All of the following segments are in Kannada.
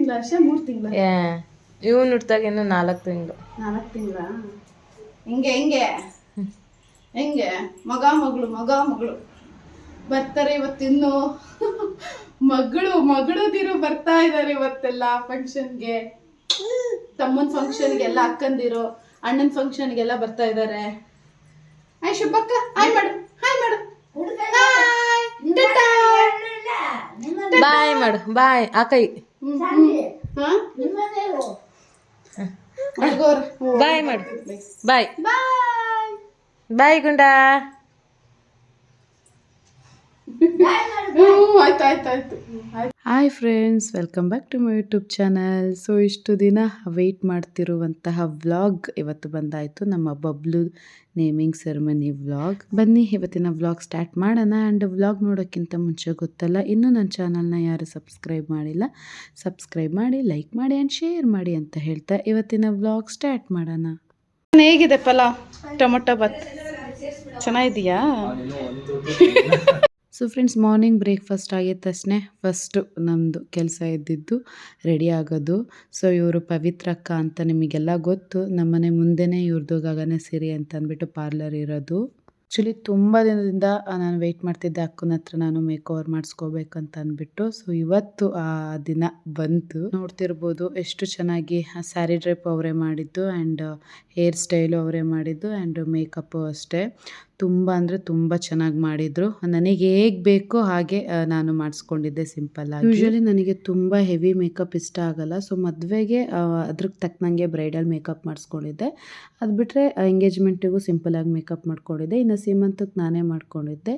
ತಿಂಗಳ ಅಷ್ಟೇ 3 ತಿಂಗಳ ಇವನು ಹುಟ್ಟಿದಾಗ ಇನ್ನು 4 ತಿಂಗಳು 4 ತಿಂಗಳ ಹಿಂಗೆ ಹಿಂಗೆ ಹೆಂಗೆ ಮಗ ಮಗಳು ಬರ್ತಾರೆ ಇವತ್ತಿನ್ನು ಮಗಳದಿರು ಬರ್ತಾ ಇದ್ದಾರೆ ಇವತ್ತೆಲ್ಲ ಫಂಕ್ಷನ್ಗೆ. ತಮ್ಮನ ಫಂಕ್ಷನ್ಗೆಲ್ಲ ಅಕ್ಕಂದಿರು ಅಣ್ಣನ ಫಂಕ್ಷನ್ಗೆಲ್ಲ ಬರ್ತಾ ಇದ್ದಾರೆ. ಹಾಯ್ ಶುಭಕ್ಕ, ಹಾಯ್ ಮಾಡು ಬಾಯ್ ಮಾಡು, ಬಾಯ್ ಆ ಕೈ ಬಾಯ್ ಮಾಡು, ಬಾಯ್ ಬಾಯ್ ಗುಂಡ. ಆಯ್ತು. Hi friends, welcome back to my YouTube channel. So ಇಷ್ಟು ದಿನ ವೆಯ್ಟ್ ಮಾಡ್ತಿರುವಂತಹ ವ್ಲಾಗ್ ಇವತ್ತು ಬಂದಾಯಿತು, ನಮ್ಮ ಬಬ್ಲು ನೇಮಿಂಗ್ ಸೆರೆಮನಿ ವ್ಲಾಗ್. ಬನ್ನಿ ಇವತ್ತಿನ ವ್ಲಾಗ್ ಸ್ಟಾರ್ಟ್ ಮಾಡೋಣ. ಆ್ಯಂಡ್ ವ್ಲಾಗ್ ನೋಡೋಕ್ಕಿಂತ ಮುಂಚೆ ಗೊತ್ತಲ್ಲ, ಇನ್ನೂ ನನ್ನ ಚಾನಲ್ನ ಯಾರು ಸಬ್ಸ್ಕ್ರೈಬ್ ಮಾಡಿಲ್ಲ, ಸಬ್ಸ್ಕ್ರೈಬ್ ಮಾಡಿ, ಲೈಕ್ ಮಾಡಿ ಆ್ಯಂಡ್ ಶೇರ್ ಮಾಡಿ ಅಂತ ಹೇಳ್ತಾ ಇವತ್ತಿನ ವ್ಲಾಗ್ ಸ್ಟಾರ್ಟ್ ಮಾಡೋಣ. ಹೇಗಿದೆ ಪಲಾವ್ ಟೊಮೊಟೊ ಬಾತ್? ಚೆನ್ನಾಗಿದೆಯಾ? ಸೊ ಫ್ರೆಂಡ್ಸ್, ಮಾರ್ನಿಂಗ್ ಬ್ರೇಕ್ಫಾಸ್ಟ್ ಆಗಿದ ತಕ್ಷಣ ಫಸ್ಟು ನಮ್ಮದು ಕೆಲಸ ಇದ್ದಿದ್ದು ರೆಡಿ ಆಗೋದು. ಸೊ ಇವರು ಪವಿತ್ರಕ್ಕ ಅಂತ ನಿಮಗೆಲ್ಲ ಗೊತ್ತು, ನಮ್ಮನೆ ಮುಂದೆನೇ ಇವ್ರದ್ದು ಗಗನ ಸಿರಿ ಅಂತ ಅಂದ್ಬಿಟ್ಟು ಪಾರ್ಲರ್ ಇರೋದು. ಆ್ಯಕ್ಚುಲಿ ತುಂಬ ದಿನದಿಂದ ನಾನು ವೆಯ್ಟ್ ಮಾಡ್ತಿದ್ದೆ ಅಕ್ಕನ ಹತ್ರ ನಾನು ಮೇಕ್ ಓವರ್ ಮಾಡಿಸ್ಕೋಬೇಕಂತ ಅಂದ್ಬಿಟ್ಟು. ಸೊ ಇವತ್ತು ಆ ದಿನ ಬಂತು. ನೋಡ್ತಿರ್ಬೋದು ಎಷ್ಟು ಚೆನ್ನಾಗಿ ಸ್ಯಾರಿ ಡ್ರೈಪ್ ಅವರೇ ಮಾಡಿದ್ದು, ಆ್ಯಂಡ್ ಹೇರ್ ಸ್ಟೈಲು ಅವರೇ ಮಾಡಿದ್ದು, ಆ್ಯಂಡ್ ಮೇಕಪ್ಪು ಅಷ್ಟೇ. ತುಂಬ ಅಂದರೆ ತುಂಬ ಚೆನ್ನಾಗಿ ಮಾಡಿದರು. ನನಗೆ ಹೇಗೆ ಬೇಕೋ ಹಾಗೆ ನಾನು ಮಾಡಿಸ್ಕೊಂಡಿದ್ದೆ ಸಿಂಪಲ್ಲಾಗಿ. ಯೂಶ್ವಲಿ ನನಗೆ ತುಂಬ ಹೆವಿ ಮೇಕಪ್ ಇಷ್ಟ ಆಗಲ್ಲ. ಸೊ ಮದುವೆಗೆ ಅದ್ರಿಗೆ ತಕ್ಕನಂಗೆ ಬ್ರೈಡಲ್ ಮೇಕಪ್ ಮಾಡಿಸ್ಕೊಂಡಿದ್ದೆ. ಅದು ಬಿಟ್ಟರೆ ಎಂಗೇಜ್ಮೆಂಟಿಗೂ ಸಿಂಪಲಾಗಿ ಮೇಕಪ್ ಮಾಡ್ಕೊಂಡಿದ್ದೆ. ಇನ್ನು ಸೀಮಂತಕ್ಕೆ ನಾನೇ ಮಾಡ್ಕೊಂಡಿದ್ದೆ.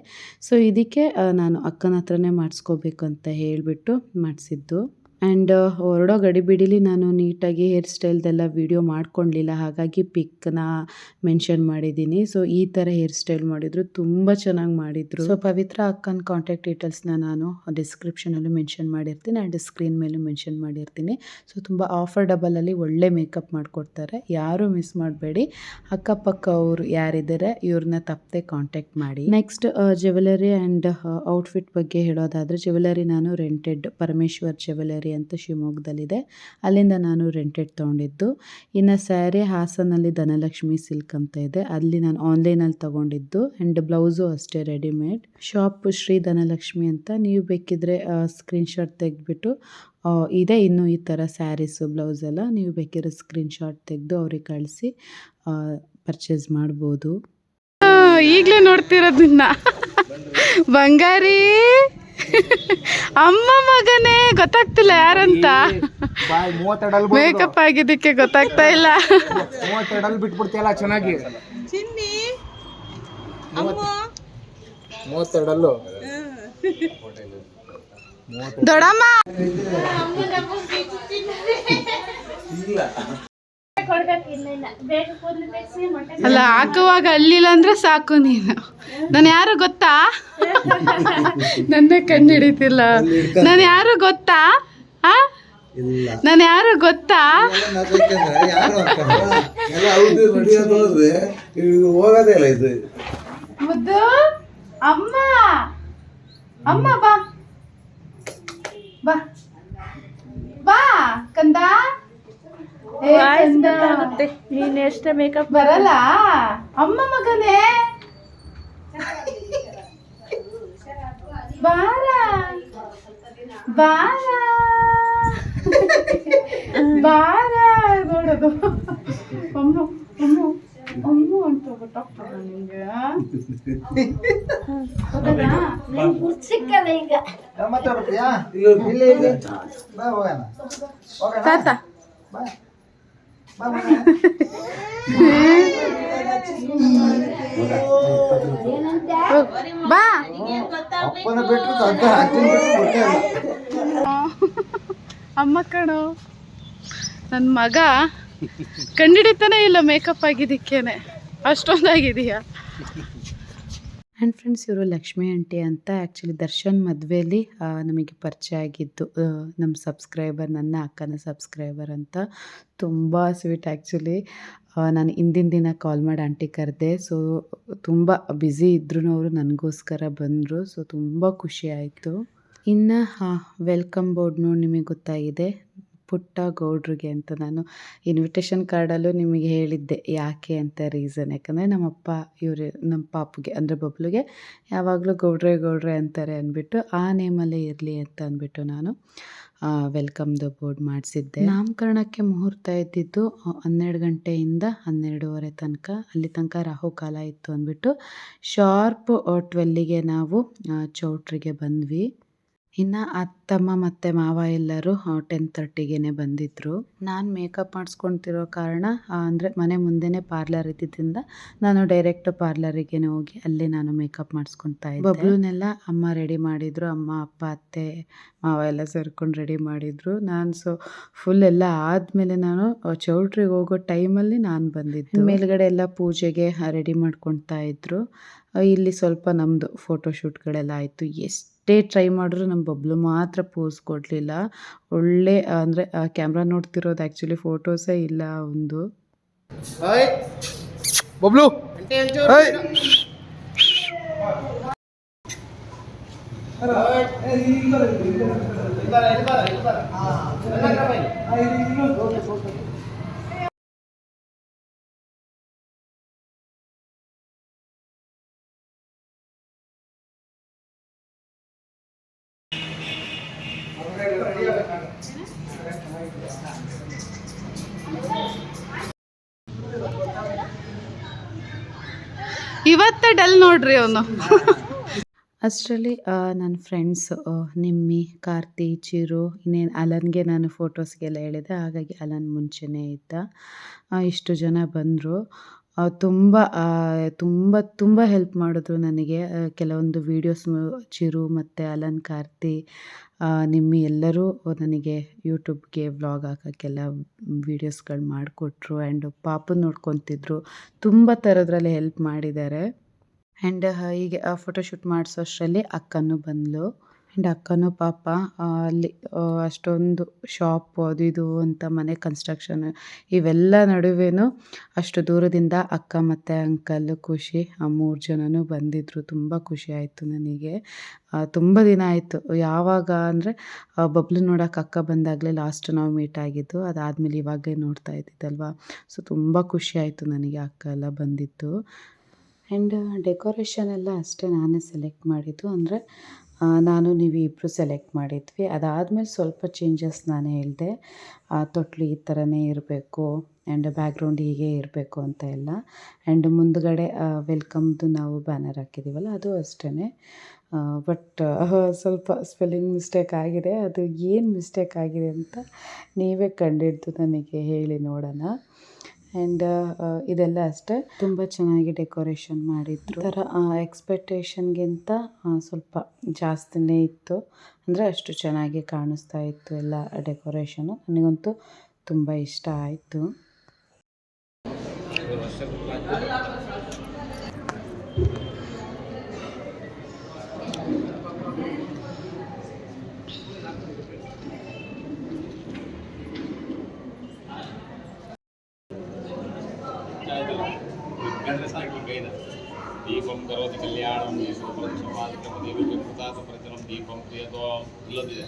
ಸೊ ಇದಕ್ಕೆ ನಾನು ಅಕ್ಕನ ಹತ್ರನೇ ಮಾಡಿಸ್ಕೋಬೇಕು ಅಂತ ಹೇಳಿಬಿಟ್ಟು ಮಾಡಿಸಿದ್ದು. ಆ್ಯಂಡ್ ಹೊರಡೋ ಗಡಿಬಿಡಿಲಿ ನಾನು ನೀಟಾಗಿ ಹೇರ್ ಸ್ಟೈಲ್ದೆಲ್ಲ ವೀಡಿಯೋ ಮಾಡ್ಕೊಳ್ಲಿಲ್ಲ, ಹಾಗಾಗಿ ಪಿಕ್ನ ಮೆನ್ಷನ್ ಮಾಡಿದ್ದೀನಿ. ಸೊ ಈ ಥರ ಹೇರ್ ಸ್ಟೈಲ್ ಮಾಡಿದರು, ತುಂಬ ಚೆನ್ನಾಗಿ ಮಾಡಿದರು. ಸೊ ಪವಿತ್ರ ಅಕ್ಕನ ಕಾಂಟ್ಯಾಕ್ಟ್ ಡೀಟೇಲ್ಸ್ನ ನಾನು ಡಿಸ್ಕ್ರಿಪ್ಷನಲ್ಲೂ ಮೆನ್ಷನ್ ಮಾಡಿರ್ತೀನಿ ಆ್ಯಂಡ್ ಸ್ಕ್ರೀನ್ ಮೇಲೂ ಮೆನ್ಷನ್ ಮಾಡಿರ್ತೀನಿ. ಸೊ ತುಂಬ ಆಫರ್ಡಬಲಲ್ಲಿ ಒಳ್ಳೆ ಮೇಕಪ್ ಮಾಡಿಕೊಡ್ತಾರೆ, ಯಾರೂ ಮಿಸ್ ಮಾಡಬೇಡಿ. ಅಕ್ಕಪಕ್ಕ ಅವರು ಯಾರಿದ್ದಾರೆ ಇವ್ರನ್ನ ತಪ್ಪದೆ ಕಾಂಟ್ಯಾಕ್ಟ್ ಮಾಡಿ. ನೆಕ್ಸ್ಟ್ ಜ್ಯುವೆಲರಿ ಆ್ಯಂಡ್ ಔಟ್ಫಿಟ್ ಬಗ್ಗೆ ಹೇಳೋದಾದರೆ, ಜ್ಯುವೆಲರಿ ನಾನು ರೆಂಟೆಡ್ ಪರಮೇಶ್ವರ್ ಜ್ಯುವೆಲರಿ ಅಂತ ಶಿವಮೊಗ್ಗದಲ್ಲಿದೆ, ಅಲ್ಲಿಂದ ನಾನು ರೆಂಟೆಡ್ ತೊಗೊಂಡಿದ್ದು. ಇನ್ನು ಸ್ಯಾರಿ ಹಾಸನಲ್ಲಿ ಧನಲಕ್ಷ್ಮಿ ಸಿಲ್ಕ್ ಅಂತ ಇದೆ, ಅಲ್ಲಿ ನಾನು ಆನ್ಲೈನಲ್ಲಿ ತೊಗೊಂಡಿದ್ದು. ಆ್ಯಂಡ್ ಬ್ಲೌಸು ಅಷ್ಟೇ ರೆಡಿಮೇಡ್. ಶಾಪ್ ಶ್ರೀ ಧನಲಕ್ಷ್ಮಿ ಅಂತ, ನೀವು ಬೇಕಿದ್ರೆ ಸ್ಕ್ರೀನ್ಶಾಟ್ ತೆಗೆದ್ಬಿಟ್ಟು ಇದೆ ಇನ್ನು ಈ ಥರ ಸ್ಯಾರೀಸು ಬ್ಲೌಸ್ ಎಲ್ಲ, ನೀವು ಬೇಕಿದ್ರೆ ಸ್ಕ್ರೀನ್ಶಾಟ್ ತೆಗೆದು ಅವ್ರಿಗೆ ಕಳಿಸಿ ಪರ್ಚೇಸ್ ಮಾಡ್ಬೋದು. ಈಗಲೇ ನೋಡ್ತಿರೋದನ್ನ ಬಂಗಾರಿ ಅಮ್ಮ ಮಗನೇ ಗೊತ್ತಾಗ್ತಿಲ್ಲ ಯಾರಂತ. ಮೇಕಪ್ ಆಗಿದ್ದಕ್ಕೆ ಗೊತ್ತಾಗ್ತಾ ಇಲ್ಲ. 32 ಬಿಟ್ಬಿಡ್ತೀಯಲ್ಲ ಚೆನ್ನಾಗಿ. 32 ದೊಡ್ಡಮ್ಮ ಅಲ್ಲ, ಹಾಕುವಾಗ ಅಲ್ಲಿಲ್ಲ ಅಂದ್ರೆ ಸಾಕು. ನೀನು ನಾನು ಯಾರು ಗೊತ್ತಾ? ನನ್ನೇ ಕಂಡು ಹಿಡಿತಿಲ್ಲ. ನಾನು ಯಾರು ಗೊತ್ತಾ? ನಾನು ಯಾರು ಗೊತ್ತಾ? ಮುದ್ದು ಅಮ್ಮ, ಅಮ್ಮ ಬಾ ಬಾ ಬಾ ಕಂದ. ನೀನ್ ಎಷ್ಟೇ ಮೇಕಪ್ ಬರಲ್ಲ ಅಮ್ಮ ಮಗನೇ, ಬಾರ ಬಾರ ಬಾರ. ನೋಡೋದು ಅಮ್ಮ ಅಮ್ಮ ಅಮ್ಮ ಅಂತ ಗೊತ್ತಾಗ್ತದ ನಿಂಗೆ? ತಾತ ಬಾ. ಅಮ್ಮ ಕಣೋ, ನನ್ನ ಮಗ ಕಂಡಿಡಿತಾನೆ ಇಲ್ಲ ಮೇಕಪ್ ಆಗಿದ್ದಕ್ಕೇನೆ, ಅಷ್ಟೊಂದಾಗಿದೆಯಾ. ಆ್ಯಂಡ್ ಫ್ರೆಂಡ್ಸ್, ಇವರು ಲಕ್ಷ್ಮಿ ಆಂಟಿ ಅಂತ. ಆ್ಯಕ್ಚುಲಿ ದರ್ಶನ್ ಮದುವೆಯಲ್ಲಿ ನಮಗೆ ಪರಿಚಯ ಆಗಿದ್ದು ನಮ್ಮ ಸಬ್ಸ್ಕ್ರೈಬರ್, ನನ್ನ ಅಕ್ಕನ ಸಬ್ಸ್ಕ್ರೈಬರ್ ಅಂತ. ತುಂಬ ಸ್ವೀಟ್. ಆ್ಯಕ್ಚುಲಿ ನಾನು ಹಿಂದಿನ ದಿನ ಕಾಲ್ ಮಾಡಿ ಆಂಟಿ ಕರೆದೆ. ಸೊ ತುಂಬ ಬ್ಯುಸಿ ಇದ್ರೂ ಅವರು ನನಗೋಸ್ಕರ ಬಂದರು. ಸೊ ತುಂಬ ಖುಷಿ ಆಯಿತು. ಇನ್ನು ವೆಲ್ಕಮ್ ಬೋರ್ಡ್ ನೋಡಿ ನಿಮಗೆ ಗೊತ್ತಾಗಿದೆ, ಪುಟ್ಟ ಗೌಡ್ರಿಗೆ ಅಂತ ನಾನು ಇನ್ವಿಟೇಷನ್ ಕಾರ್ಡಲ್ಲೂ ನಿಮಗೆ ಹೇಳಿದ್ದೆ ಯಾಕೆ ಅಂತ ರೀಸನ್. ಯಾಕಂದರೆ ನಮ್ಮಪ್ಪ ನಮ್ಮ ಪಾಪುಗೆ ಅಂದರೆ ಬಬ್ಲುಗೆ ಯಾವಾಗಲೂ ಗೌಡ್ರೆ ಅಂತಾರೆ ಅಂದ್ಬಿಟ್ಟು ಆ ನೇಮಲ್ಲೇ ಇರಲಿ ಅಂತ ಅಂದ್ಬಿಟ್ಟು ನಾನು ವೆಲ್ಕಮ್ದು ಬೋರ್ಡ್ ಮಾಡಿಸಿದ್ದೆ. ನಾಮಕರಣಕ್ಕೆ ಮುಹೂರ್ತ ಇದ್ದಿದ್ದು 12 ಗಂಟೆಯಿಂದ 12:30 ತನಕ. ಅಲ್ಲಿ ತನಕ ರಾಹುಕಾಲ ಇತ್ತು ಅಂದ್ಬಿಟ್ಟು ಶಾರ್ಪ್ 12ಗೆ ನಾವು ಚೌಟ್ರಿಗೆ ಬಂದ್ವಿ. ಇನ್ನು ಅತ್ತಮ್ಮ ಮತ್ತು ಮಾವ ಎಲ್ಲರೂ 10:30ಗೆ ಬಂದಿದ್ದರು. ನಾನು ಮೇಕಪ್ ಮಾಡಿಸ್ಕೊತಿರೋ ಕಾರಣ ಅಂದರೆ ಮನೆ ಮುಂದೆನೇ ಪಾರ್ಲರ್ ಇದ್ದಿದ್ದರಿಂದ ನಾನು ಡೈರೆಕ್ಟ್ ಪಾರ್ಲರಿಗೆ ಹೋಗಿ ಅಲ್ಲೇ ನಾನು ಮೇಕಪ್ ಮಾಡಿಸ್ಕೊತಾ ಇದ್ದೆ. ಬಬ್ಲೂನೆಲ್ಲ ಅಮ್ಮ ರೆಡಿ ಮಾಡಿದರು. ಅಮ್ಮ ಅಪ್ಪ ಅತ್ತೆ ಮಾವ ಎಲ್ಲ ಸೇರ್ಕೊಂಡು ರೆಡಿ ಮಾಡಿದರು. ನಾನು ಫುಲ್ ಎಲ್ಲ ಆದಮೇಲೆ ನಾನು ಚೌಟ್ರಿಗೆ ಹೋಗೋ ಟೈಮಲ್ಲಿ ನಾನು ಬಂದಿದ್ದು. ಮೇಲ್ಗಡೆ ಎಲ್ಲ ಪೂಜೆಗೆ ರೆಡಿ ಮಾಡ್ಕೊತಾ ಇದ್ದರು. ಇಲ್ಲಿ ಸ್ವಲ್ಪ ನಮ್ಮದು ಫೋಟೋಶೂಟ್ಗಳೆಲ್ಲ ಆಯಿತು. ಎಷ್ಟೇ ಟ್ರೈ ಮಾಡಿದ್ರು ನಮ್ಮ ಬಬ್ಲು ಮಾತ್ರ ಪೋಸ್ ಕೊಡಲಿಲ್ಲ. ಒಳ್ಳೆ ಅಂದರೆ ಕ್ಯಾಮ್ರಾ ನೋಡ್ತಿರೋದು ಆ್ಯಕ್ಚುಲಿ ಫೋಟೋಸೇ ಇಲ್ಲ ಒಂದು. ಬಬ್ಲು ಇವತ್ತೇ ಡಲ್ ನೋಡ್ರಿ ಅವನು. ಅಷ್ಟರಲ್ಲಿ ನನ್ನ ಫ್ರೆಂಡ್ಸ್ ನಿಮ್ಮಿ, ಕಾರ್ತಿ, ಚಿರು, ಇನ್ನೇನು ಅಲನ್ಗೆ ನಾನು ಫೋಟೋಸ್ಗೆಲ್ಲ ಹೇಳಿದೆ. ಹಾಗಾಗಿ ಅಲನ್ ಮುಂಚೆನೇ ಇದ್ದ. ಇಷ್ಟು ಜನ ಬಂದರು. ತುಂಬ ಹೆಲ್ಪ್ ಮಾಡಿದ್ರು ನನಗೆ. ಕೆಲವೊಂದು ವೀಡಿಯೋಸ್ ಚಿರು ಮತ್ತು ಅಲನ್, ಕಾರ್ತಿ, ನಿಮ್ಮಿ ಎಲ್ಲರೂ ನನಗೆ ಯೂಟ್ಯೂಬ್ಗೆ ವ್ಲಾಗ್ ಹಾಕೋಕ್ಕೆಲ್ಲ ವೀಡಿಯೋಸ್ಗಳು ಮಾಡಿಕೊಟ್ರು. ಆ್ಯಂಡ್ ಪಾಪು ನೋಡ್ಕೊತಿದ್ರು. ತುಂಬ ಥರದ್ರಲ್ಲಿ ಹೆಲ್ಪ್ ಮಾಡಿದ್ದಾರೆ. ಆ್ಯಂಡ್ ಹೀಗೆ ಫೋಟೋಶೂಟ್ ಮಾಡಿಸೋಷ್ಟರಲ್ಲಿ ಅಕ್ಕನೂ ಬಂದಳು. ಆ್ಯಂಡ್ ಅಕ್ಕನೂ ಪಾಪ ಅಲ್ಲಿ ಅಷ್ಟೊಂದು ಶಾಪು ಅದು ಇದು ಅಂತ ಮನೆ ಕನ್ಸ್ಟ್ರಕ್ಷನ್ ಇವೆಲ್ಲ ನಡುವೆನೂ ಅಷ್ಟು ದೂರದಿಂದ ಅಕ್ಕ ಮತ್ತು ಅಂಕಲ್ ಖುಷಿ 3 ಜನನೂ ಬಂದಿದ್ದರು. ತುಂಬ ಖುಷಿ ಆಯಿತು ನನಗೆ. ತುಂಬ ದಿನ ಆಯಿತು. ಯಾವಾಗ ಅಂದರೆ ಬಬ್ಲು ನೋಡೋಕೆ ಅಕ್ಕ ಬಂದಾಗಲೇ ಲಾಸ್ಟ್ ನಾವು ಮೀಟ್ ಆಗಿದ್ದು. ಅದಾದಮೇಲೆ ಇವಾಗಲೇ ನೋಡ್ತಾ ಇದ್ದಿದ್ದಲ್ವ. ಸೊ ತುಂಬ ಖುಷಿ ಆಯಿತು ನನಗೆ ಅಕ್ಕ ಎಲ್ಲ ಬಂದಿದ್ದು. ಆ್ಯಂಡ್ ಡೆಕೋರೇಷನ್ ಎಲ್ಲ ಅಷ್ಟೇ ನಾನೇ ಸೆಲೆಕ್ಟ್ ಮಾಡಿದ್ದು. ಅಂದರೆ ನಾನು ನೀವು ಇಬ್ಬರು ಸೆಲೆಕ್ಟ್ ಮಾಡಿದ್ವಿ. ಅದಾದಮೇಲೆ ಸ್ವಲ್ಪ ಚೇಂಜಸ್ ನಾನು ಹೇಳಿದೆ. ತೊಟ್ಲು ಈ ಥರನೇ ಇರಬೇಕು ಆ್ಯಂಡ್ ಬ್ಯಾಕ್ಗ್ರೌಂಡ್ ಹೀಗೆ ಇರಬೇಕು ಅಂತ ಎಲ್ಲ. ಆ್ಯಂಡ್ ಮುಂದುಗಡೆ ವೆಲ್ಕಮ್ದು ನಾವು ಬ್ಯಾನರ್ ಹಾಕಿದ್ದೀವಲ್ಲ ಅದು ಅಷ್ಟೇ. ಬಟ್ ಸ್ವಲ್ಪ ಸ್ಪೆಲ್ಲಿಂಗ್ ಮಿಸ್ಟೇಕ್ ಆಗಿದೆ. ಅದು ಏನು ಮಿಸ್ಟೇಕ್ ಆಗಿದೆ ಅಂತ ನೀವೇ ಕಂಡಿಡ್ದು ನನಗೆ ಹೇಳಿ ನೋಡೋಣ. ಆ್ಯಂಡ್ ಇದೆಲ್ಲ ಅಷ್ಟೇ ತುಂಬ ಚೆನ್ನಾಗಿ ಡೆಕೋರೇಷನ್ ಮಾಡಿದ್ರು. ಥರ ಎಕ್ಸ್ಪೆಕ್ಟೇಷನ್ಗಿಂತ ಸ್ವಲ್ಪ ಜಾಸ್ತಿನೇ ಇತ್ತು. ಅಂದರೆ ಅಷ್ಟು ಚೆನ್ನಾಗಿ ಕಾಣಿಸ್ತಾ ಇತ್ತು ಎಲ್ಲ ಡೆಕೋರೇಷನು. ನನಗಂತೂ ತುಂಬ ಇಷ್ಟ ಆಯಿತು. ದೀಪಂ ಕರೋತಿ ಕಲ್ಯಾಣಂ ಪ್ರಚಲಂ ದೀಪಂ ಕ್ರಿಯತೋ ಇಲ್ಲದಿದೆ.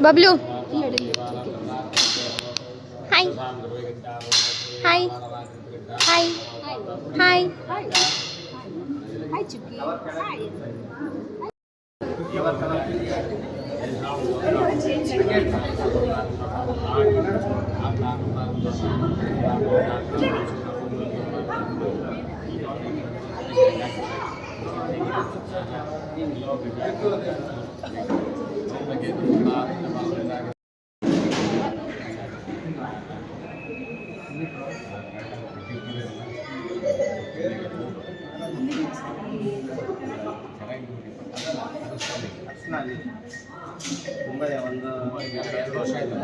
Bablu hi hi hi hi hi Chukki ತುಂಬ ಒಂದು 2 ವರ್ಷ ಆಯಿತು.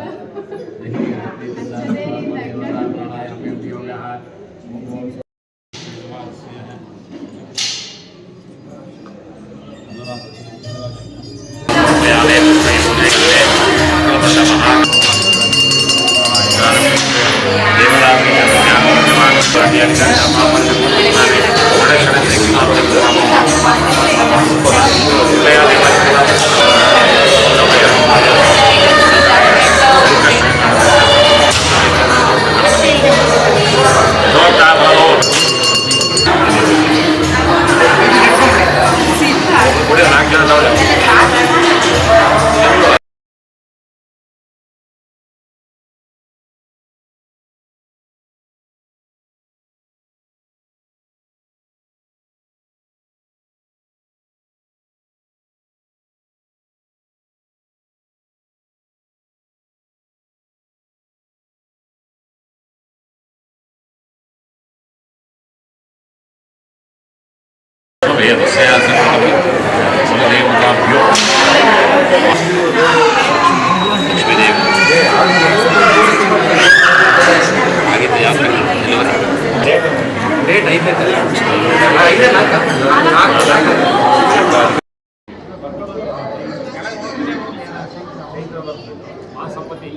ಸಂಪತ್ತಿ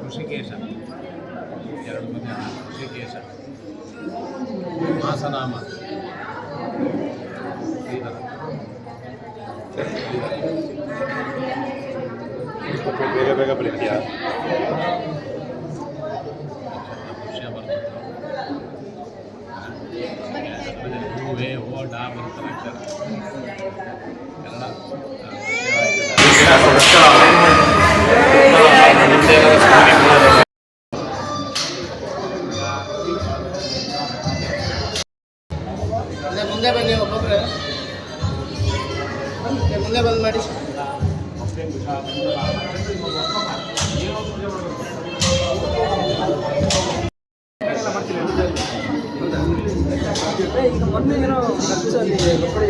ಋಷಿಕೇಶ 2 ಮಂದಿ ಋಷಿಕೇಶ ಮಾಸನಾಮ ಬೇಗ ಬೇಗ ಬರೀತೀಯಾ ಹೂವೇ ಹೋ ಡಾ ಬರ್ತಾರೆ ಮುಂದೆ ಬನ್ನಿ ಒಬ್ಬೊಬ್ರೆ ಮುಂದೆ ಬಂದು ಮಾಡಿ ಈಗ ಮೊನ್ನೆ ಏನೋ ಖರ್ಚಲ್ಲಿ ದೊಡ್ಡ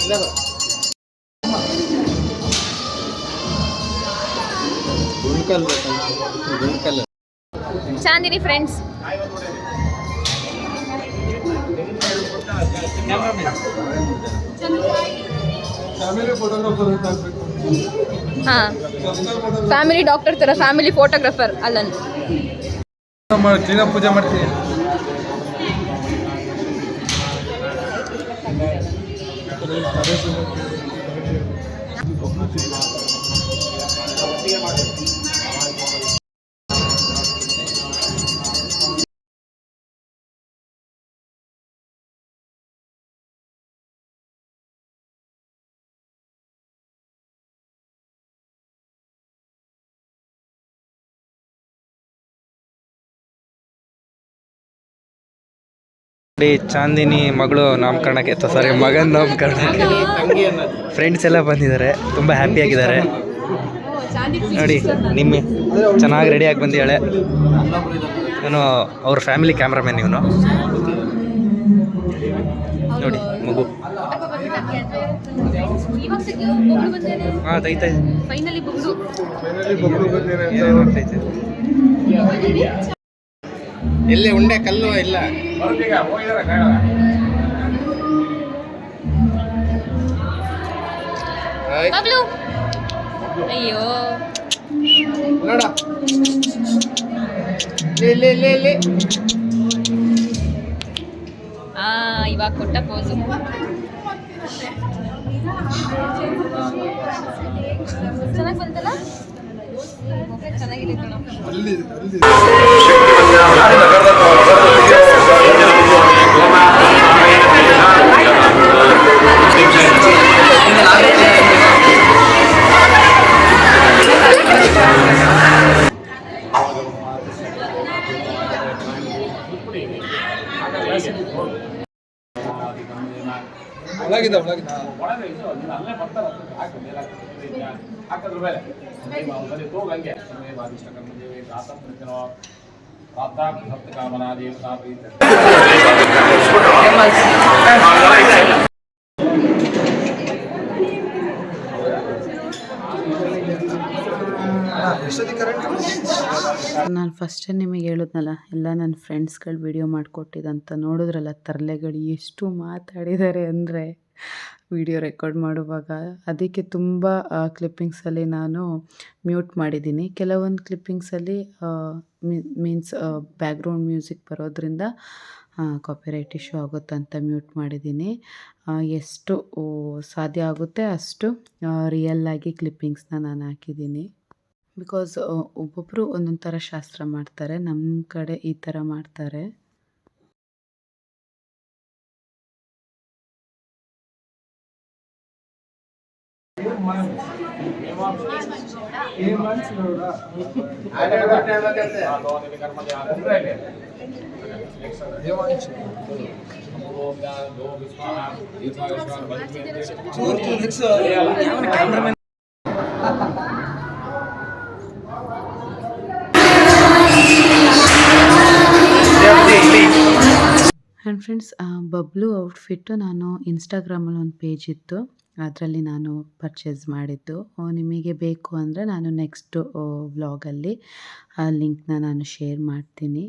ಇದಾಯ್ತು ಚಾಂದಿನಿ ಫ್ರೆಂಡ್ಸ್. ಹಾಂ, ಫ್ಯಾಮಿಲಿ ಡಾಕ್ಟರ್ ಥರ ಫ್ಯಾಮಿಲಿ ಫೋಟೋಗ್ರಾಫರ್ ಅಲ್ಲನ್. ಕ್ಲೀನಾಗಿ ಪೂಜೆ ಮಾಡ್ತೀನಿ. ಚಾಂದಿನಿ ಮಗಳು ನಾಮಕರಣಕ್ಕೆ ಸಾರಿ ಮಗನ ನಾಮಕರಣಕ್ಕೆ ಫ್ರೆಂಡ್ಸ್ ಎಲ್ಲ ಬಂದಿದ್ದಾರೆ, ತುಂಬ ಹ್ಯಾಪಿಯಾಗಿದ್ದಾರೆ ನೋಡಿ. ನಿಮ್ಮ ಚೆನ್ನಾಗಿ ರೆಡಿಯಾಗಿ ಬಂದಿದ್ದಾಳೆ. ನಾನು ಅವ್ರ ಫ್ಯಾಮಿಲಿ ಕ್ಯಾಮ್ರಾಮನ್ ಇವನು ನೋಡಿ. ಮಗು ಹಾಂ ತೈತೆ ಎಲ್ಲಿ ಉಂಡೆ ಕಲ್ಲು ಇಲ್ಲ. ಬಬ್ಲು, ಅಯ್ಯೋ ನೋಡ ಇಲ್ಲಿ ಇವಾಗ ಕೊಟ್ಟ ಪೋಸು. ಚೆನ್ನಾಗಿ ಬಂತಲ್ಲ, ಚೆನ್ನಾಗಿದೆ ಕಣ. ಒಳಗಿದೆ ಹಾಕಿದ್ರ ಮೇಲೆ ತೋಗಂಗೆ ಪ್ರಾಪ್ತಾರ್ಥ ಸಪ್ತಕಾಮನಾ ದೇವತಾ ಪ್ರೀತ್ಯ ನಾನು ಫಸ್ಟೇ ನಿಮಗೆ ಹೇಳಿದ್ನಲ್ಲ ಎಲ್ಲ ನನ್ನ ಫ್ರೆಂಡ್ಸ್ಗಳು ವಿಡಿಯೋ ಮಾಡಿಕೊಟ್ಟಿದ್ದಂತ ನೋಡಿದ್ರಲ್ಲ ತರಲೆಗಳು ಎಷ್ಟು ಮಾತಾಡಿದ್ದಾರೆ ಅಂದರೆ ವಿಡಿಯೋ ರೆಕಾರ್ಡ್ ಮಾಡುವಾಗ. ಅದಕ್ಕೆ ತುಂಬ ಕ್ಲಿಪ್ಪಿಂಗ್ಸಲ್ಲಿ ನಾನು ಮ್ಯೂಟ್ ಮಾಡಿದ್ದೀನಿ. ಕೆಲವೊಂದು ಕ್ಲಿಪ್ಪಿಂಗ್ಸಲ್ಲಿ ಮೀನ್ಸ್ ಬ್ಯಾಕ್ಗ್ರೌಂಡ್ ಮ್ಯೂಸಿಕ್ ಬರೋದ್ರಿಂದ ಕಾಪಿರೈಟ್ ಇಶ್ಯೂ ಆಗುತ್ತೆ ಅಂತ ಮ್ಯೂಟ್ ಮಾಡಿದ್ದೀನಿ. ಎಷ್ಟು ಸಾಧ್ಯ ಆಗುತ್ತೆ ಅಷ್ಟು ರಿಯಲ್ಲಾಗಿ ಕ್ಲಿಪ್ಪಿಂಗ್ಸ್ನ ನಾನು ಹಾಕಿದ್ದೀನಿ. ಬಿಕಾಸ್ ಒಬ್ಬೊಬ್ಬರು ಒಂದೊಂದು ಥರ ಶಾಸ್ತ್ರ ಮಾಡ್ತಾರೆ. ನಮ್ಮ ಕಡೆ ಈ ಥರ ಮಾಡ್ತಾರೆ. ಆ್ಯಂಡ್ ಫ್ರೆಂಡ್ಸ್, ಬಬ್ಲು ಔಟ್ಫಿಟ್ಟು ನಾನು ಇನ್ಸ್ಟಾಗ್ರಾಮಲ್ಲಿ ಒಂದು ಪೇಜ್ ಇತ್ತು, ಅದರಲ್ಲಿ ನಾನು ಪರ್ಚೇಸ್ ಮಾಡಿದ್ದು. ನಿಮಗೆ ಬೇಕು ಅಂದರೆ ನಾನು ನೆಕ್ಸ್ಟ್ ವ್ಲಾಗಲ್ಲಿ ಆ ಲಿಂಕ್ನ ನಾನು ಶೇರ್ ಮಾಡ್ತೀನಿ.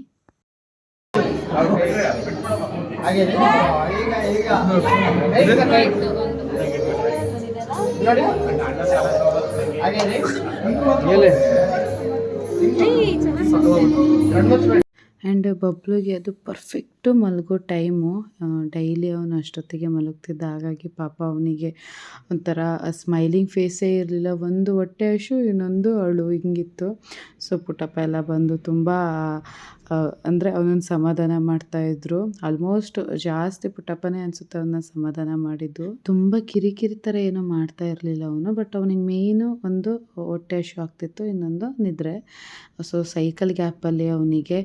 ಆ್ಯಂಡ್ ಬಬ್ಲುಗೆ ಅದು ಪರ್ಫೆಕ್ಟು ಮಲಗೋ ಟೈಮು. ಡೈಲಿ ಅವನು ಅಷ್ಟೊತ್ತಿಗೆ ಮಲಗ್ತಿದ್ದ. ಹಾಗಾಗಿ ಪಾಪ ಅವನಿಗೆ ಒಂಥರ ಸ್ಮೈಲಿಂಗ್ ಫೇಸೇ ಇರಲಿಲ್ಲ. ಒಂದು ಹೊಟ್ಟೆ ಹಶು, ಇನ್ನೊಂದು ಅಳು, ಹಿಂಗಿತ್ತು. ಸೊ ಪುಟ್ಟಪ್ಪ ಎಲ್ಲ ಬಂದು ತುಂಬ ಅಂದರೆ ಅವನನ್ನು ಸಮಾಧಾನ ಮಾಡ್ತಾಯಿದ್ರು. ಆಲ್ಮೋಸ್ಟ್ ಜಾಸ್ತಿ ಪುಟ್ಟಪ್ಪನೇ ಅನಿಸುತ್ತೆ ಅವನ್ನ ಸಮಾಧಾನ ಮಾಡಿದ್ದು. ತುಂಬ ಕಿರಿಕಿರಿ ಥರ ಏನೂ ಮಾಡ್ತಾ ಇರಲಿಲ್ಲ ಅವನು. ಬಟ್ ಅವನಿಗೆ ಮೇಯ್ನು ಒಂದು ಹೊಟ್ಟೆ ಹಶು ಆಗ್ತಿತ್ತು, ಇನ್ನೊಂದು ನಿದ್ರೆ. ಸೊ ಸೈಕಲ್ ಗ್ಯಾಪಲ್ಲಿ ಅವನಿಗೆ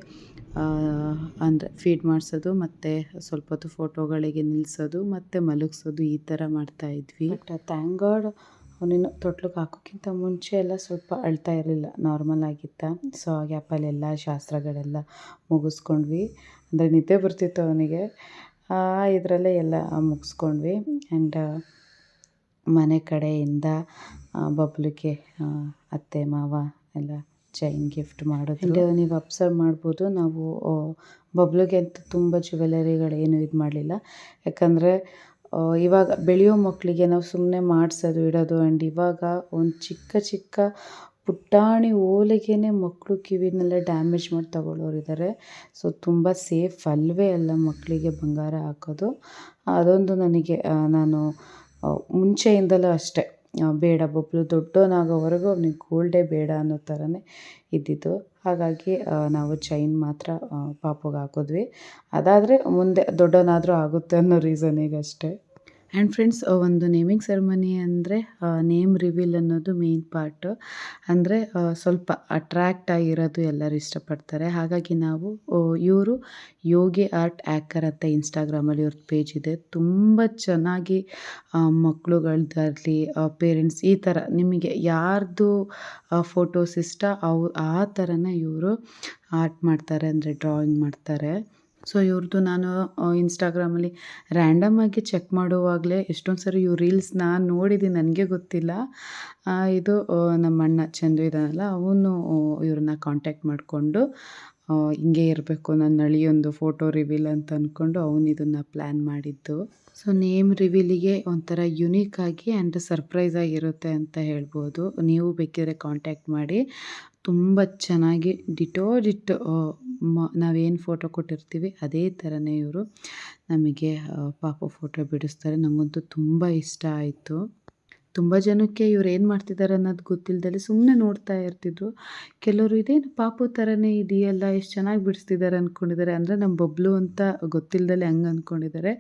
ಅಂದರೆ ಫೀಡ್ ಮಾಡಿಸೋದು, ಮತ್ತು ಸ್ವಲ್ಪ ಹೊತ್ತು ಫೋಟೋಗಳಿಗೆ ನಿಲ್ಲಿಸೋದು, ಮತ್ತು ಮಲಗಿಸೋದು, ಈ ಥರ ಮಾಡ್ತಾಯಿದ್ವಿ. ಬಟ್ ಥ್ಯಾಂಕ್ ಗಾಡ್ ಅವನಿನ್ನು ತೊಟ್ಲಿಗೆ ಹಾಕೋಕ್ಕಿಂತ ಮುಂಚೆ ಎಲ್ಲ ಸ್ವಲ್ಪ ಅಳ್ತಾ ಇರಲಿಲ್ಲ, ನಾರ್ಮಲ್ ಆಗಿತ್ತ. ಸೊ ಆ ಗ್ಯಾಪಲ್ಲಿ ಎಲ್ಲ ಶಾಸ್ತ್ರಗಳೆಲ್ಲ ಮುಗಿಸ್ಕೊಂಡ್ವಿ. ಅಂದರೆ ನಿದ್ದೆ ಬರ್ತಿತ್ತು ಅವನಿಗೆ. ಇದರಲ್ಲೇ ಎಲ್ಲ ಮುಗಿಸ್ಕೊಂಡ್ವಿ. ಆ್ಯಂಡ್ ಮನೆ ಕಡೆಯಿಂದ ಬಬ್ಲುಗೆ ಅತ್ತೆ ಮಾವ ಎಲ್ಲ ಚೈನ್ ಗಿಫ್ಟ್ ಮಾಡೋದು. ನೀವು ಅಬ್ಸರ್ವ್ ಮಾಡ್ಬೋದು, ನಾವು ಬಬ್ಲುಗೆ ಅಂತ ತುಂಬ ಜ್ಯುವೆಲರಿಗಳೇನು ಇದು ಮಾಡಲಿಲ್ಲ. ಯಾಕಂದರೆ ಇವಾಗ ಬೆಳೆಯೋ ಮಕ್ಕಳಿಗೆ ನಾವು ಸುಮ್ಮನೆ ಮಾಡಿಸೋದು ಇಡೋದು. ಆ್ಯಂಡ್ ಇವಾಗ ಒಂದು ಚಿಕ್ಕ ಚಿಕ್ಕ ಪುಟ್ಟಾಣಿ ಓಲೆಗೇ ಮಕ್ಕಳು ಕಿವಿನೆಲ್ಲ ಡ್ಯಾಮೇಜ್ ಮಾಡಿ ತಗೊಳ್ಳೋರಿದ್ದಾರೆ. ಸೊ ತುಂಬ ಸೇಫ್ ಅಲ್ಲವೇ ಅಲ್ಲ ಮಕ್ಕಳಿಗೆ ಬಂಗಾರ ಹಾಕೋದು. ಅದೊಂದು ನನಗೆ ನಾನು ಮುಂಚೆಯಿಂದಲೂ ಅಷ್ಟೇ ಬೇಡ, ಬಬ್ಲು ದೊಡ್ಡವನಾಗೋವರೆಗೂ ಅವನಿಗೆ ಗೋಲ್ಡೇ ಬೇಡ ಅನ್ನೋ ಥರನೇ ಇದ್ದಿದ್ದು. ಹಾಗಾಗಿ ನಾವು ಚೈನ್ ಮಾತ್ರ ಪಾಪುಗೆ ಹಾಕಿದ್ವಿ. ಅದಾದರೆ ಮುಂದೆ ದೊಡ್ಡವನಾದರೂ ಆಗುತ್ತೆ ಅನ್ನೋ ರೀಸನಿಗಷ್ಟೇ. ಆ್ಯಂಡ್ ಫ್ರೆಂಡ್ಸ್, ಒಂದು ನೇಮಿಂಗ್ ಸೆರೆಮನಿ ಅಂದರೆ ನೇಮ್ ರಿವೀಲ್ ಅನ್ನೋದು ಮೇನ್ ಪಾರ್ಟು. ಅಂದರೆ ಸ್ವಲ್ಪ ಅಟ್ರ್ಯಾಕ್ಟ್ ಆಗಿರೋದು ಎಲ್ಲರೂ ಇಷ್ಟಪಡ್ತಾರೆ. ಹಾಗಾಗಿ ನಾವು ಇವರು ಯೋಗಿ ಆರ್ಟ್ ಆ್ಯಕರ್ ಅಂತ ಇನ್ಸ್ಟಾಗ್ರಾಮಲ್ಲಿ ಇವ್ರದ್ದು ಪೇಜ್ ಇದೆ. ತುಂಬ ಚೆನ್ನಾಗಿ ಮಕ್ಕಳುಗಳ್ದಾಗಲಿ ಪೇರೆಂಟ್ಸ್ ಈ ಥರ ನಿಮಗೆ ಯಾರ್ದು ಫೋಟೋಸ್ ಇಷ್ಟ ಆ ಥರನೇ ಇವರು ಆರ್ಟ್ ಮಾಡ್ತಾರೆ, ಅಂದರೆ ಡ್ರಾಯಿಂಗ್ ಮಾಡ್ತಾರೆ. ಸೊ ಇವ್ರದ್ದು ನಾನು ಇನ್ಸ್ಟಾಗ್ರಾಮಲ್ಲಿ ರ್ಯಾಂಡಮಾಗಿ ಚೆಕ್ ಮಾಡುವಾಗಲೇ ಎಷ್ಟೊಂದು ಸರಿ ಇವ್ರ ರೀಲ್ಸ್ ನಾನು ನೋಡಿದ್ದೀನಿ, ನನಗೆ ಗೊತ್ತಿಲ್ಲ. ಇದು ನಮ್ಮ ಅಣ್ಣ ಚಂದು ಇದ್ದಾನಲ್ಲ, ಅವನು ಇವ್ರನ್ನ ಕಾಂಟ್ಯಾಕ್ಟ್ ಮಾಡಿಕೊಂಡು ಹಿಂಗೆ ಇರಬೇಕು ನನ್ನ ಅಳಿಯೊಂದು ಫೋಟೋ ರಿವೀಲ್ ಅಂತ ಅಂದ್ಕೊಂಡು ಅವನು ಇದನ್ನು ಪ್ಲ್ಯಾನ್ ಮಾಡಿದ್ದು. ಸೊ ನೇಮ್ ರಿವೀಲಿಗೆ ಒಂಥರ ಯುನೀಕಾಗಿ ಆ್ಯಂಡ್ ಸರ್ಪ್ರೈಸ್ ಆಗಿರುತ್ತೆ ಅಂತ ಹೇಳ್ಬೋದು. ನೀವು ಬೇಕಿದ್ರೆ ಕಾಂಟ್ಯಾಕ್ಟ್ ಮಾಡಿ. ತುಂಬ ಚೆನ್ನಾಗಿ ಡಿಟೋ ನಾವೇನು ಫೋಟೋ ಕೊಟ್ಟಿರ್ತೀವಿ ಅದೇ ಥರನೇ ಇವರು ನಮಗೆ ಪಾಪು ಫೋಟೋ ಬಿಡಿಸ್ತಾರೆ. ನನಗಂತೂ ತುಂಬ ಇಷ್ಟ ಆಯಿತು. ತುಂಬ ಜನಕ್ಕೆ ಇವ್ರು ಏನು ಮಾಡ್ತಿದ್ದಾರೆ ಅನ್ನೋದು ಗೊತ್ತಿಲ್ಲದೆ ಸುಮ್ಮನೆ ನೋಡ್ತಾ ಇರ್ತಿದ್ರು. ಕೆಲವರು ಇದೇನು ಪಾಪು ಥರನೇ ಇದೆಯಲ್ಲ, ಎಷ್ಟು ಚೆನ್ನಾಗಿ ಬಿಡಿಸ್ತಿದ್ದಾರೆ ಅಂದ್ಕೊಂಡಿದ್ದಾರೆ. ಅಂದರೆ ನಮ್ಮ ಬಬ್ಲು ಅಂತ ಗೊತ್ತಿಲ್ಲದೆ ಹಂಗೆ ಅಂದ್ಕೊಂಡಿದ್ದಾರೆ.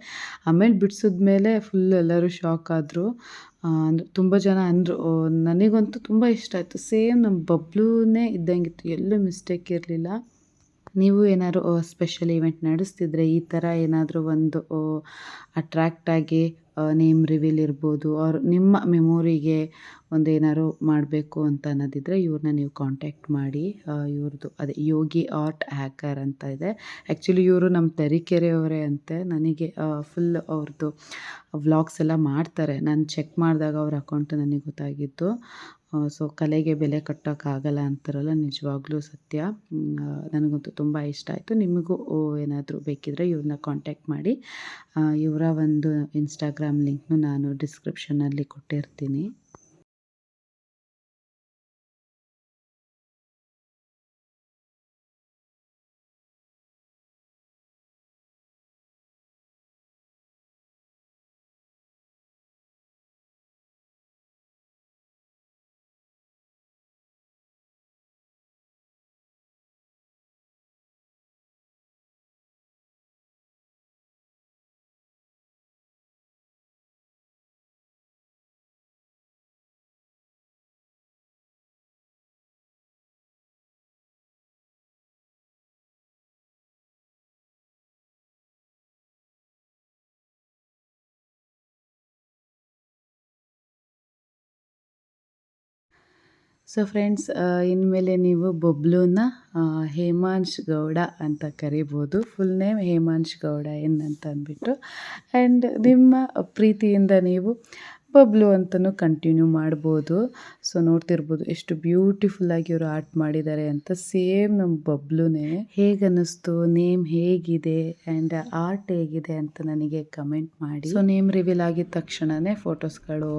ಆಮೇಲೆ ಬಿಡಿಸಿದ್ಮೇಲೆ ಫುಲ್ ಎಲ್ಲರೂ ಶಾಕ್ ಆದರು. ಅಂದರೆ ತುಂಬ ಜನ ಅಂದರು. ನನಗಂತೂ ತುಂಬ ಇಷ್ಟ ಆಯಿತು. ಸೇಮ್ ನಮ್ಮ ಬಬ್ಲೂನೇ ಇದ್ದಂಗಿತ್ತು, ಎಲ್ಲೂ ಮಿಸ್ಟೇಕ್ ಇರಲಿಲ್ಲ. ನೀವು ಏನಾದ್ರು ಸ್ಪೆಷಲ್ ಇವೆಂಟ್ ನಡೆಸ್ತಿದ್ರೆ ಈ ಥರ ಏನಾದರೂ ಒಂದು ಅಟ್ರ್ಯಾಕ್ಟಾಗಿ ನೇಮ್ ರಿವೀಲ್ ಇರ್ಬೋದು ಅವ್ರ ನಿಮ್ಮ ಮೆಮೊರಿಗೆ ಒಂದು ಏನಾದ್ರು ಮಾಡಬೇಕು ಅಂತ ಅನ್ನೋದಿದ್ರೆ ಇವ್ರನ್ನ ನೀವು ಕಾಂಟ್ಯಾಕ್ಟ್ ಮಾಡಿ. ಇವ್ರದ್ದು ಅದೇ ಯೋಗಿ ಆರ್ಟ್ ಹ್ಯಾಕರ್ ಅಂತ ಇದೆ. ಆ್ಯಕ್ಚುಲಿ ಇವರು ನಮ್ಮ ತರೀಕೆರೆಯವರೇ ಅಂತೆ. ನನಗೆ ಫುಲ್ ಅವ್ರದ್ದು ವ್ಲಾಗ್ಸ್ ಎಲ್ಲ ಮಾಡ್ತಾರೆ. ನಾನು ಚೆಕ್ ಮಾಡಿದಾಗ ಅವ್ರ ಅಕೌಂಟ್ ನನಗೆ ಗೊತ್ತಾಗಿದ್ದು. ಸೊ ಕಲೆಗೆ ಬೆಲೆ ಕಟ್ಟೋಕ್ಕಾಗಲ್ಲ ಅಂತಾರಲ್ಲ, ನಿಜವಾಗ್ಲೂ ಸತ್ಯ. ನನಗಂತೂ ತುಂಬ ಇಷ್ಟ ಆಯಿತು. ನಿಮಗೂ ಏನಾದರೂ ಬೇಕಿದ್ದರೆ ಇವ್ರನ್ನ ಕಾಂಟ್ಯಾಕ್ಟ್ ಮಾಡಿ. ಇವರ ಒಂದು ಇನ್ಸ್ಟಾಗ್ರಾಮ್ ಲಿಂಕ್ನು ನಾನು ಡಿಸ್ಕ್ರಿಪ್ಷನಲ್ಲಿ ಕೊಟ್ಟಿರ್ತೀನಿ. ಸೊ ಫ್ರೆಂಡ್ಸ್, ಇನ್ಮೇಲೆ ನೀವು ಬಬ್ಲೂನ ಹೇಮಾಂಶ್ ಗೌಡ ಅಂತ ಕರಿಬೋದು. ಫುಲ್ ನೇಮ್ ಹೇಮಾಂಶ್ ಗೌಡ ಅಂತ ಅಂದ್ಬಿಟ್ಟು. ಆ್ಯಂಡ್ ನಿಮ್ಮ ಪ್ರೀತಿಯಿಂದ ನೀವು ಬಬ್ಲು ಅಂತಲೂ ಕಂಟಿನ್ಯೂ ಮಾಡ್ಬೋದು. ಸೊ ನೋಡ್ತಿರ್ಬೋದು ಎಷ್ಟು ಬ್ಯೂಟಿಫುಲ್ಲಾಗಿ ಇವರು ಆರ್ಟ್ ಮಾಡಿದ್ದಾರೆ ಅಂತ. ಸೇಮ್ ನಮ್ಮ ಬಬ್ಲುನೇ. ಹೇಗೆ ಅನ್ನಿಸ್ತು, ನೇಮ್ ಹೇಗಿದೆ ಆ್ಯಂಡ್ ಆರ್ಟ್ ಹೇಗಿದೆ ಅಂತ ನನಗೆ ಕಮೆಂಟ್ ಮಾಡಿ. ಸೊ ನೇಮ್ ರಿವೀಲ್ ಆಗಿದ ತಕ್ಷಣವೇ ಫೋಟೋಸ್ಗಳು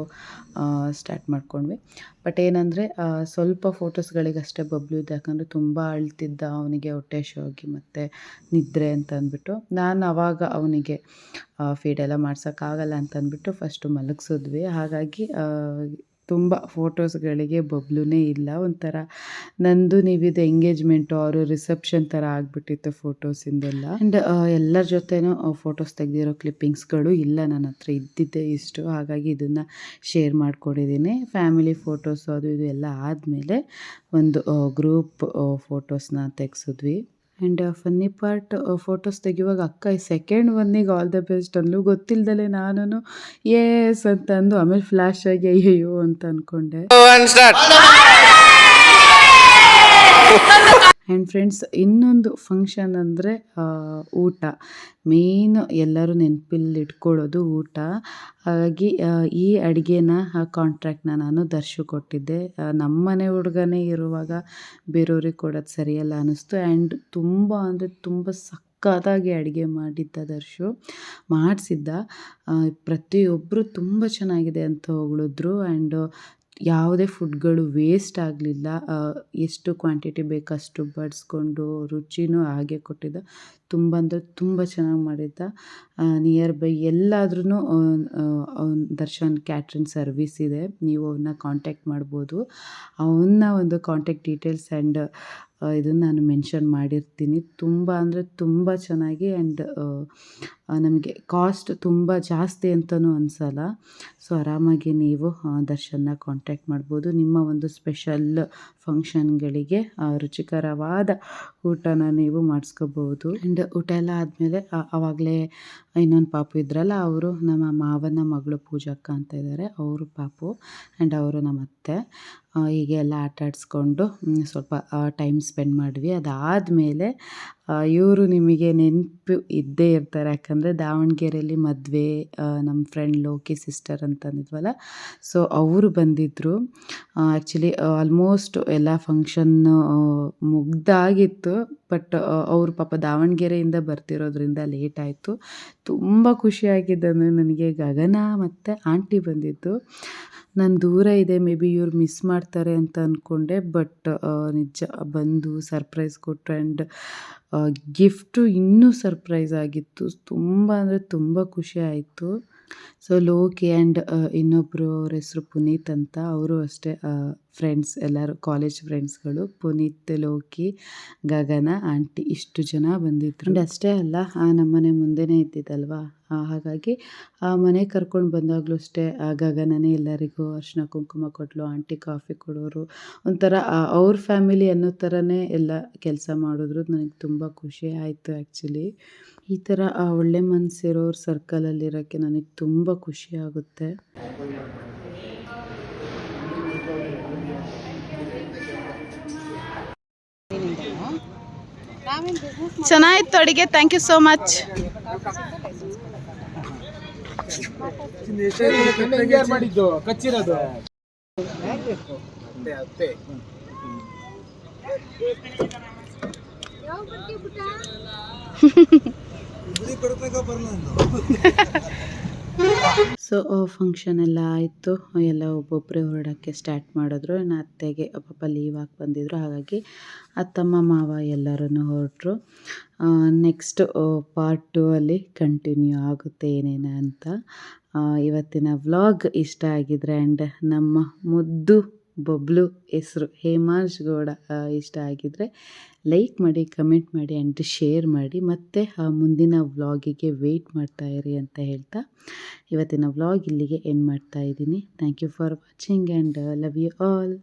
ಸ್ಟಾರ್ಟ್ ಮಾಡ್ಕೊಂಡ್ವಿ. ಬಟ್ ಏನಂದರೆ ಸ್ವಲ್ಪ ಫೋಟೋಸ್ಗಳಿಗಷ್ಟೇ ಬಬ್ಲು ಇದೆ. ಯಾಕಂದರೆ ತುಂಬ ಅಳ್ತಿದ್ದ, ಅವನಿಗೆ ಹೊಟ್ಟೆ ಶೋಗಿ ಮತ್ತು ನಿದ್ರೆ ಅಂತ ಅಂದ್ಬಿಟ್ಟು ನಾನು ಅವಾಗ ಅವನಿಗೆ ಫೀಡೆಲ್ಲ ಮಾಡ್ಸೋಕ್ಕಾಗಲ್ಲ ಅಂತ ಅಂದ್ಬಿಟ್ಟು ಫಸ್ಟು ಮಲಗಿಸಿದ್ವಿ. ಹಾಗಾಗಿ ತುಂಬ ಫೋಟೋಸ್ಗಳಿಗೆ ಬಬ್ಲುನೇ ಇಲ್ಲ. ಒಂಥರ ನಂದು ನೀವಿದು ಎಂಗೇಜ್ಮೆಂಟು ಅವರು ರಿಸೆಪ್ಷನ್ ಥರ ಆಗಿಬಿಟ್ಟಿತ್ತು ಫೋಟೋಸಿಂದೆಲ್ಲ. ಆ್ಯಂಡ್ ಎಲ್ಲರ ಜೊತೆನೂ ಫೋಟೋಸ್ ತೆಗೆದಿರೋ ಕ್ಲಿಪ್ಪಿಂಗ್ಸ್ಗಳು ಇಲ್ಲ ನನ್ನ ಹತ್ರ, ಇದ್ದಿದ್ದೇ ಇಷ್ಟು. ಹಾಗಾಗಿ ಇದನ್ನು ಶೇರ್ ಮಾಡ್ಕೊಂಡಿದ್ದೀನಿ. ಫ್ಯಾಮಿಲಿ ಫೋಟೋಸು ಅದು ಇದು ಎಲ್ಲ ಆದಮೇಲೆ ಒಂದು ಗ್ರೂಪ್ ಫೋಟೋಸ್ನ ತೆಗೆಸಿದ್ವಿ. ಆ್ಯಂಡ್ ಫನ್ನಿ ಪಾರ್ಟ್, ಫೋಟೋಸ್ ತೆಗೆಯುವಾಗ ಅಕ್ಕ ಸೆಕೆಂಡ್ ಒನ್ನಿಗೆ ಆಲ್ ದ ಬೆಸ್ಟ್ ಅಂದ್ಲು. ಗೊತ್ತಿಲ್ಲದಲೇ ನಾನು ಯೇಸ್ ಅಂತ ಅಂದು ಆಮೇಲೆ ಫ್ಲ್ಯಾಶ್ ಆಗಿ ಅಯ್ಯಯ್ಯೋ ಅಂತ ಅಂದ್ಕೊಂಡೆ. ಆ್ಯಂಡ್ ಫ್ರೆಂಡ್ಸ್, ಇನ್ನೊಂದು ಫಂಕ್ಷನ್ ಅಂದರೆ ಊಟ. ಮೇನ್ ಎಲ್ಲರೂ ನೆನಪಲ್ಲಿ ಇಟ್ಕೊಳ್ಳೋದು ಊಟ. ಹಾಗಾಗಿ ಈ ಅಡುಗೆನ ಕಾಂಟ್ರಾಕ್ಟ್ನ ನಾನು ದರ್ಶು ಕೊಟ್ಟಿದ್ದೆ. ನಮ್ಮನೆ ಹುಡುಗನೇ ಇರುವಾಗ ಬೇರೆಯವ್ರಿಗೆ ಕೊಡೋದು ಸರಿಯಲ್ಲ ಅನ್ನಿಸ್ತು. ಆ್ಯಂಡ್ ತುಂಬ ಅಂದರೆ ತುಂಬ ಸಕ್ಕತ್ತಾಗಿ ಅಡುಗೆ ಮಾಡಿದ್ದ ದರ್ಶು, ಮಾಡಿಸಿದ್ದ. ಪ್ರತಿಯೊಬ್ಬರು ತುಂಬ ಚೆನ್ನಾಗಿದೆ ಅಂತ ಹೊಗಳಿದ್ರು. ಆ್ಯಂಡ್ ಯಾವುದೇ ಫುಡ್ಗಳು ವೇಸ್ಟ್ ಆಗಲಿಲ್ಲ. ಎಷ್ಟು ಕ್ವಾಂಟಿಟಿ ಬೇಕಷ್ಟು ಬಡಿಸ್ಕೊಂಡು ರುಚಿನೂ ಹಾಗೆ ಕೊಟ್ಟಿದ್ದ. ತುಂಬ ಅಂದರೆ ತುಂಬ ಚೆನ್ನಾಗಿ ಮಾಡಿದ್ದ. ನಿಯರ್ ಬೈ ಎಲ್ಲಾದ್ರೂ ದರ್ಶನ್ ಕ್ಯಾಟ್ರಿಂಗ್ ಸರ್ವಿಸ್ ಇದೆ, ನೀವು ಅವನ್ನ ಕಾಂಟ್ಯಾಕ್ಟ್ ಮಾಡ್ಬೋದು. ಅವನ್ನ ಒಂದು ಕಾಂಟ್ಯಾಕ್ಟ್ ಡೀಟೇಲ್ಸ್ ಆ್ಯಂಡ್ ಇದನ್ನು ನಾನು ಮೆನ್ಷನ್ ಮಾಡಿರ್ತೀನಿ. ತುಂಬ ಅಂದರೆ ತುಂಬ ಚೆನ್ನಾಗಿ ಆ್ಯಂಡ್ ನಮಗೆ ಕಾಸ್ಟ್ ತುಂಬ ಜಾಸ್ತಿ ಅಂತಲೂ ಅನಿಸಲ್ಲ. ಸೊ ಆರಾಮಾಗಿ ನೀವು ದರ್ಶನ್ನ ಕಾಂಟ್ಯಾಕ್ಟ್ ಮಾಡ್ಬೋದು. ನಿಮ್ಮ ಒಂದು ಸ್ಪೆಷಲ್ ಫಂಕ್ಷನ್ಗಳಿಗೆ ರುಚಿಕರವಾದ ಊಟನ ನೀವು ಮಾಡಿಸ್ಕೋಬೋದು. ಆ್ಯಂಡ್ ಊಟ ಎಲ್ಲ ಆದಮೇಲೆ ಆವಾಗಲೇ ಇನ್ನೊಂದು ಪಾಪು ಇದ್ರಲ್ಲ, ಅವರು ನಮ್ಮ ಮಾವನ ಮಗಳು ಪೂಜಕ್ಕ ಅಂತ ಇದ್ದಾರೆ, ಅವರು ಪಾಪು. ಆ್ಯಂಡ್ ಅವರು ನಮ್ಮ ಅತ್ತೆ. ಹೀಗೆ ಎಲ್ಲ ಆಟ ಆಡಿಸ್ಕೊಂಡು ಸ್ವಲ್ಪ ಟೈಮ್ ಸ್ಪೆಂಡ್ ಮಾಡಿದ್ವಿ. ಅದಾದಮೇಲೆ ಇವರು ನಿಮಗೆ ನೆನಪು ಇದ್ದೇ ಇರ್ತಾರೆ. ಯಾಕಂದರೆ ದಾವಣಗೆರೆಯಲ್ಲಿ ಮದುವೆ, ನಮ್ಮ ಫ್ರೆಂಡ್ ಲೋಕಿ ಸಿಸ್ಟರ್ ಅಂತಂದಿದ್ವಲ್ಲ, ಸೊ ಅವರು ಬಂದಿದ್ದರು. ಆ್ಯಕ್ಚುಲಿ ಆಲ್ಮೋಸ್ಟ್ ಎಲ್ಲ ಫಂಕ್ಷನ್ನು ಮುಗ್ದಾಗಿತ್ತು. ಬಟ್ ಅವರು ಪಾಪ ದಾವಣಗೆರೆಯಿಂದ ಬರ್ತಿರೋದ್ರಿಂದ ಲೇಟ್ ಆಯಿತು. ತುಂಬ ಖುಷಿಯಾಗಿದ್ದಂದರೆ ನನಗೆ ಗಗನ ಮತ್ತು ಆಂಟಿ ಬಂದಿದ್ದು. ನಾನು ದೂರ ಇದೆ, ಮೇ ಬಿ ಇವ್ರು ಮಿಸ್ ಮಾಡ್ತಾರೆ ಅಂತ ಅಂದ್ಕೊಂಡೆ. ಬಟ್ ನಿಜ ಬಂದು ಸರ್ಪ್ರೈಸ್ ಕೊಟ್ಟರು. ಆ್ಯಂಡ್ ಗಿಫ್ಟು ಇನ್ನೂ ಸರ್ಪ್ರೈಸ್ ಆಗಿತ್ತು. ತುಂಬ ಅಂದರೆ ತುಂಬ ಖುಷಿ ಆಯಿತು. ಸೊ ಲೋಕಿ ಆ್ಯಂಡ್ ಇನ್ನೊಬ್ಬರು ಅವ್ರ ಹೆಸರು ಪುನೀತ್ ಅಂತ, ಅವರು ಅಷ್ಟೇ ಫ್ರೆಂಡ್ಸ್ ಎಲ್ಲರೂ ಕಾಲೇಜ್ ಫ್ರೆಂಡ್ಸ್ಗಳು, ಪುನೀತ್, ಲೋಕಿ, ಗಗನ, ಆಂಟಿ ಇಷ್ಟು ಜನ ಬಂದಿದ್ರು. ಆ್ಯಂಡ್ ಅಷ್ಟೇ ಅಲ್ಲ, ನಮ್ಮನೆ ಮುಂದೆನೇ ಇದ್ದಿದ್ದಲ್ವಾ, ಹಾಗಾಗಿ ಆ ಮನೆ ಕರ್ಕೊಂಡು ಬಂದಾಗಲೂ ಅಷ್ಟೇ ಗಗನನೇ ಎಲ್ಲರಿಗೂ ಅರಿಶಿನ ಕುಂಕುಮ ಕೊಟ್ಟಲು, ಆಂಟಿ ಕಾಫಿ ಕೊಡೋರು, ಒಂಥರ ಅವ್ರ ಫ್ಯಾಮಿಲಿ ಅನ್ನೋ ಥರನೇ ಎಲ್ಲ ಕೆಲಸ ಮಾಡಿದ್ರು. ನನಗೆ ತುಂಬ ಖುಷಿ ಆಯಿತು ಆ್ಯಕ್ಚುಲಿ. ಈ ಥರ ಒಳ್ಳೆ ಮನಸ್ಸಿರೋರ ಸರ್ಕಲಲ್ಲಿರೋಕ್ಕೆ ನನಗೆ ತುಂಬ ಖುಷಿ ಆಗುತ್ತೆ. ಚೆನ್ನಾಗಿತ್ತು ಅಡುಗೆ, ಥ್ಯಾಂಕ್ ಯು ಸೋ ಮಚ್. ಮಾಡಿದ್ದು ಕಚ್ಚಿರೋದು ಅತ್ತೆ ಸೊ ಫಂಕ್ಷನ್ ಎಲ್ಲ ಆಯಿತು, ಎಲ್ಲ ಒಬ್ಬೊಬ್ಬರೇ ಹೊರಡೋಕ್ಕೆ ಸ್ಟಾರ್ಟ್ ಮಾಡಿದ್ರು. ಇನ್ನು ಅತ್ತೆಗೆ ಪಾಪ ಲೀವ್ ಹಾಕಿ ಬಂದಿದ್ರು, ಹಾಗಾಗಿ ಅತ್ತಮ್ಮ ಮಾವ ಎಲ್ಲರೂ ಹೊರಟರು. ನೆಕ್ಸ್ಟ್ ಪಾರ್ಟ್ 2 ಅಲ್ಲಿ ಕಂಟಿನ್ಯೂ ಆಗುತ್ತೆ ಏನೇನು ಅಂತ. ಇವತ್ತಿನ ವ್ಲಾಗ್ ಇಷ್ಟ ಆಗಿದ್ರೆ ಆ್ಯಂಡ್ ನಮ್ಮ ಮುದ್ದು ಬಬ್ಲು ಹೆಸರು ಹೇಮಾಂಶ್ ಗೌಡ ಇಷ್ಟ ಆಗಿದ್ರೆ ಲೈಕ್ ಮಾಡಿ, ಕಮೆಂಟ್ ಮಾಡಿ ಆ್ಯಂಡ್ ಶೇರ್ ಮಾಡಿ. ಮತ್ತು ಮುಂದಿನ ವ್ಲಾಗಿಗೆ ವೆಯ್ಟ್ ಮಾಡ್ತಾಯಿರಿ ಅಂತ ಹೇಳ್ತಾ ಇವತ್ತಿನ ವ್ಲಾಗ್ ಇಲ್ಲಿಗೆ ಎಂಡ್ ಮಾಡ್ತಾಯಿದ್ದೀನಿ. Thank you for watching and love you all.